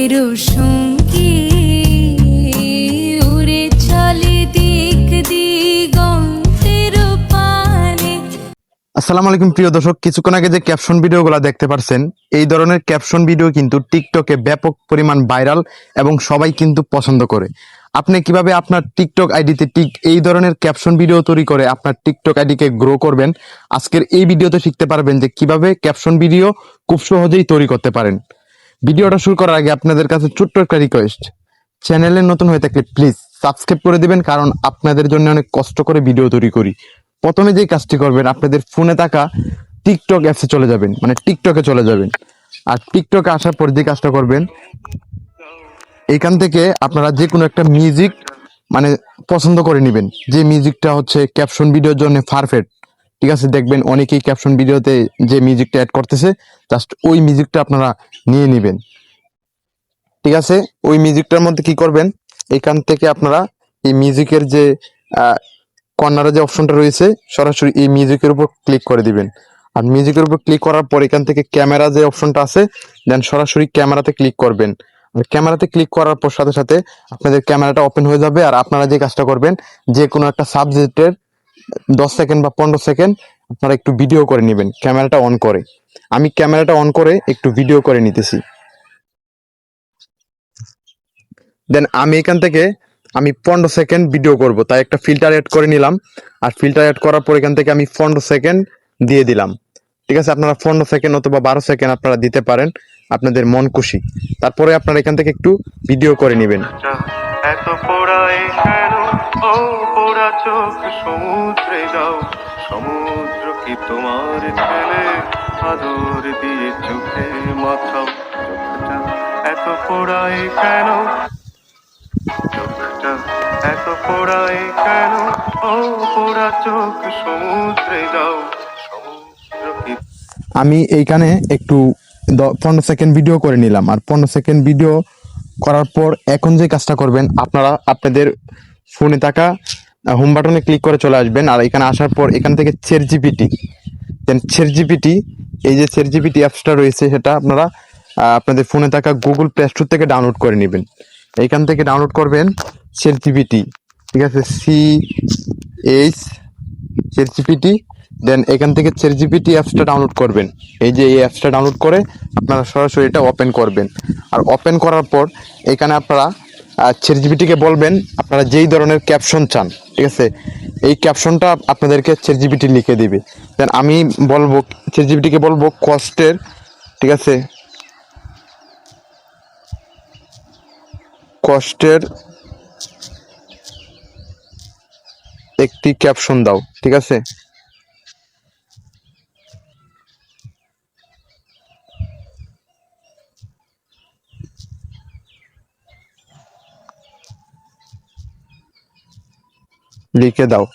পথের সঙ্গী উড়ে চলে দিক দিগন্তের পানে। আসসালামু আলাইকুম প্রিয় দর্শক, কিছুক্ষণ আগে যে ক্যাপশন ভিডিওগুলো দেখতে পারছেন, এই ধরনের ক্যাপশন ভিডিও কিন্তু টিকটকে ব্যাপক পরিমাণ ভাইরাল এবং সবাই কিন্তু পছন্দ করে। আপনি কিভাবে আপনার টিকটক আইডিতে ঠিক এই ধরনের ক্যাপশন ভিডিও তৈরি করে আপনার টিকটক আইডিকে গ্রো করবেন, আজকের এই ভিডিওতে শিখতে পারবেন যে কিভাবে ক্যাপশন ভিডিও খুব সহজেই তৈরি করতে পারেন। ভিডিওটা শুরু করার আগে আপনাদের কাছে ছোট্ট একটা রিকোয়েস্ট, চ্যানেলে নতুন হয়ে থাকলে প্লিজ সাবস্ক্রাইব করে দিবেন, কারণ আপনাদের জন্য অনেক কষ্ট করে ভিডিও তৈরি করি। প্রথমে যে কাজটি করবেন, আপনাদের ফোনে থাকা টিকটক অ্যাপসে চলে যাবেন, মানে টিকটকে চলে যাবেন। আর টিকটকে আসার পর যে কাজটা করবেন, এইখান থেকে আপনারা যে কোনো একটা মিউজিক মানে পছন্দ করে নেবেন, যে মিউজিকটা হচ্ছে ক্যাপশন ভিডিওর জন্য পারফেক্ট। ঠিক আছে, দেখবেন অনেকেই ক্যাপশন ভিডিওতে যে মিউজিকটা অ্যাড করতেছে, জাস্ট ওই মিউজিকটা আপনারা নিয়ে নেবেন। ঠিক আছে, ওই মিউজিকটার মধ্যে কি করবেন, এখান থেকে আপনারা এই মিউজিকের যে কর্নারে যে অপশনটা রয়েছে, সরাসরি এই মিউজিকের উপর ক্লিক করে দিবেন। আর মিউজিকের উপর ক্লিক করার পর এখান থেকে ক্যামেরা যে অপশনটা আছে, দেন সরাসরি ক্যামেরাতে ক্লিক করবেন। আর ক্যামেরাতে ক্লিক করার পর সাথে সাথে আপনাদের ক্যামেরাটা ওপেন হয়ে যাবে। আর আপনারা যে কাজটা করবেন, যে কোনো একটা সাবজেক্টের 10 সেকেন্ড বা 15 সেকেন্ড আপনারা একটু ভিডিও করে নেবেন ক্যামেরাটা অন করে। আমি ক্যামেরাটা অন করে একটু ভিডিও করে নিতেছি। দেন আমি এখান থেকে 15 সেকেন্ড ভিডিও করব, তাই একটা ফিল্টার অ্যাড করে নিলাম। আর ফিল্টার অ্যাড করার পর এখান থেকে আমি 15 সেকেন্ড দিয়ে দিলাম। ঠিক আছে, আপনারা 15 সেকেন্ড অথবা 12 সেকেন্ড আপনারা দিতে পারেন, আপনাদের মন খুশি। তারপরে আপনারা এখান থেকে একটু ভিডিও করে নেবেন। এত পোড়ায় কেন ও পোড়া চোখ সমুদ্রে যাও, সমুদ্র কি তোমার ছেলে আদর দিয়ে চোখে মাথাও। চোখটা এত পোড়ায় কেন, চোখটা এত পোড়ায় কেন ও পোড়া চোখ সমুদ্রে যাও, সমুদ্র কি। আমি এইখানে একটু 15 সেকেন্ড ভিডিও করে নিলাম। আর 15 সেকেন্ড ভিডিও করার পর এখন যে কাজটা করবেন, আপনারা আপনাদের ফোনে থাকা হোম বাটনে ক্লিক করে চলে আসবেন। আর এখানে আসার পর এখান থেকে চ্যাটজিপিটি, দেন চ্যাটজিপিটি, এই যে চ্যাটজিপিটি অ্যাপসটা রয়েছে, সেটা আপনারা আপনাদের ফোনে থাকা গুগল প্লে স্টোর থেকে ডাউনলোড করে নেবেন। এইখান থেকে ডাউনলোড করবেন চ্যাটজিপিটি। ঠিক আছে, চ্যাটজিপিটি, দেন এখান থেকে চ্যাটজিপিটি অ্যাপসটা ডাউনলোড করবেন। এই যে এই অ্যাপসটা ডাউনলোড করে আপনারা সরাসরি এটা ওপেন করবেন। আর ওপেন করার পর এখানে আপনারা চ্যাটজিপিটিকে বলবেন আপনারা যেই ধরনের ক্যাপশন চান। ঠিক আছে, এই ক্যাপশনটা আপনাদেরকে চ্যাটজিপিটি লিখে দিবে। দেন আমি বলবো চ্যাটজিপিটিকে বলবো কষ্টের, ঠিক আছে, কষ্টের একটি ক্যাপশন দাও। ঠিক আছে, লিখে দাও।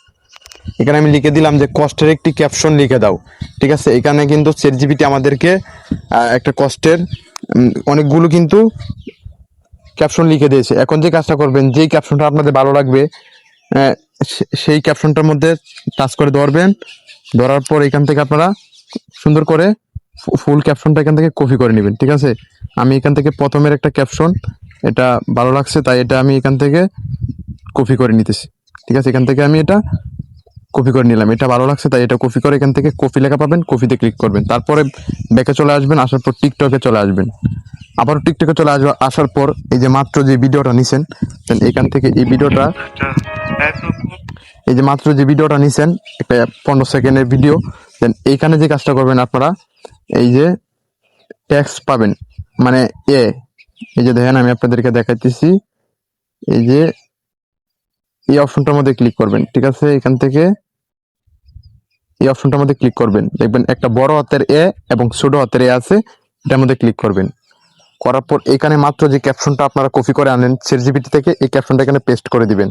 এখানে আমি লিখে দিলাম যে কষ্টের একটি ক্যাপশন লিখে দাও। ঠিক আছে, এখানে কিন্তু চ্যাটজিপিটি আমাদেরকে একটা কষ্টের অনেকগুলো কিন্তু ক্যাপশন লিখে দিয়েছে। এখন যে কাজটা করবেন, যেই ক্যাপশনটা আপনাদের ভালো লাগবে সেই ক্যাপশনটার মধ্যে টাচ করে ধরবেন। ধরার পর এখান থেকে আপনারা সুন্দর করে ফুল ক্যাপশনটা এখান থেকে কপি করে নেবেন। ঠিক আছে, আমি এখান থেকে প্রথমের একটা ক্যাপশন, এটা ভালো লাগছে তাই এটা আমি এখান থেকে কপি করে নিতেছি। ঠিক আছে, এখান থেকে আমি এটা কপি করে নিলাম, এটা ভালো লাগছে তাই এটা কপি করে এখান থেকে কপি লেখা পাবেন, কপিতে ক্লিক করবেন। তারপরে ব্যাকে চলে আসবেন, আসার পর টিকটকে চলে আসবেন। আবারও টিকটকে চলে আসবে, আসার পর এই যে মাত্র যে ভিডিওটা নিছেন, দেন এখান থেকে এই ভিডিওটা, এই যে মাত্র যে ভিডিওটা নিছেন একটা 15 সেকেন্ডের ভিডিও, দেন এইখানে যে কাজটা করবেন আপনারা, এই যে টেক্সট পাবেন, মানে এই যে দেখেন আমি আপনাদেরকে দেখাইতেছি, এই যে এই অপশনটার মধ্যে ক্লিক করবেন। ঠিক আছে, এখান থেকে এই অপশনটার মধ্যে ক্লিক করবেন, দেখবেন একটা বড় হাতের এ এবং ছোট হাতের এ আছে, এটার মধ্যে ক্লিক করবেন। করার পর এখানে মাত্র যে ক্যাপশনটা আপনারা কপি করে আনেন চ্যাটজিপিটি থেকে, এই ক্যাপশনটা এখানে পেস্ট করে দিবেন।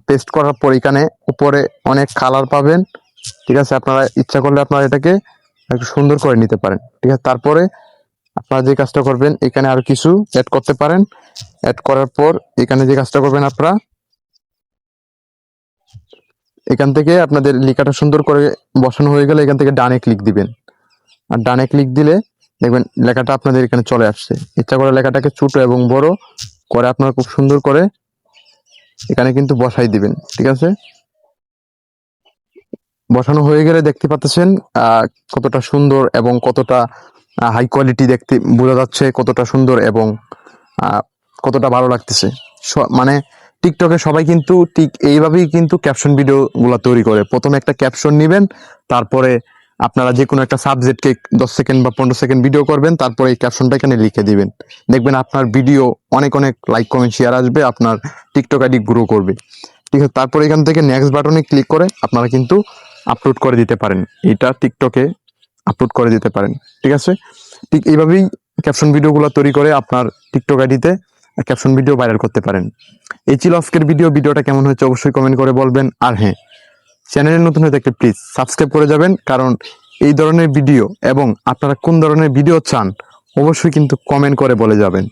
পেস্ট করার পর এখানে উপরে অনেক কালার পাবেন। ঠিক আছে, আপনারা ইচ্ছা করলে আপনারা এটাকে একটু সুন্দর করে নিতে পারেন। ঠিক আছে, তারপরে আপনারা যে কাজটা করবেন, এখানে আরো কিছু অ্যাড করতে পারেন। অ্যাড করার পর এখানে যে কাজটা করবেন, আপনারা এখান থেকে আপনাদের লেখাটা সুন্দর করে বসানো হয়ে গেলে এখান থেকে ডানে ক্লিক দিবেন। আর ডানে ক্লিক দিলে দেখবেন লেখাটা আপনাদের এখানে চলে আসছে। ইচ্ছা করে লেখাটাকে ছোট এবং বড় করে আপনারা খুব সুন্দর করে এখানে কিন্তু বসাই দিবেন। ঠিক আছে, বসানো হয়ে গেলে দেখতে পাচ্ছেন কতটা সুন্দর এবং কতটা হাই কোয়ালিটি দেখতে বোঝা যাচ্ছে, কতটা সুন্দর এবং কতটা ভালো লাগতেছে। মানে টিকটকে সবাই কিন্তু ঠিক এইভাবেই কিন্তু ক্যাপশন ভিডিও গুলা তৈরি করে। প্রথমে একটা ক্যাপশন নিবেন, তারপরে আপনারা যে কোনো একটা সাবজেক্টকে 10 সেকেন্ড বা 15 সেকেন্ড ভিডিও করবেন, তারপরে এই ক্যাপশনটা এখানে লিখে দিবেন। দেখবেন আপনার ভিডিও অনেক অনেক লাইক কমেন্ট শেয়ার আসবে, আপনার টিকটক আইডি গ্রো করবে। ঠিক আছে, তারপরে এখান থেকে নেক্সট বাটনে ক্লিক করে আপনারা কিন্তু আপলোড করে দিতে পারেন, এটা টিকটকে আপলোড করে দিতে পারেন। ঠিক আছে, ঠিক এইভাবেই ক্যাপশন ভিডিওগুলো তৈরি করে আপনার টিকটক আইডিতে ক্যাপশন ভিডিও ভাইরাল করতে পারেন। এই ছিল আজকের ভিডিওটা কেমন হয়েছে অবশ্যই কমেন্ট করে বলবেন। আর হ্যাঁ, চ্যানেলে নতুন হয়ে থাকলে প্লিজ সাবস্ক্রাইব করে যাবেন, কারণ এই ধরনের ভিডিও এবং আপনারা কোন ধরনের ভিডিও চান অবশ্যই কিন্তু কমেন্ট করে বলে যাবেন।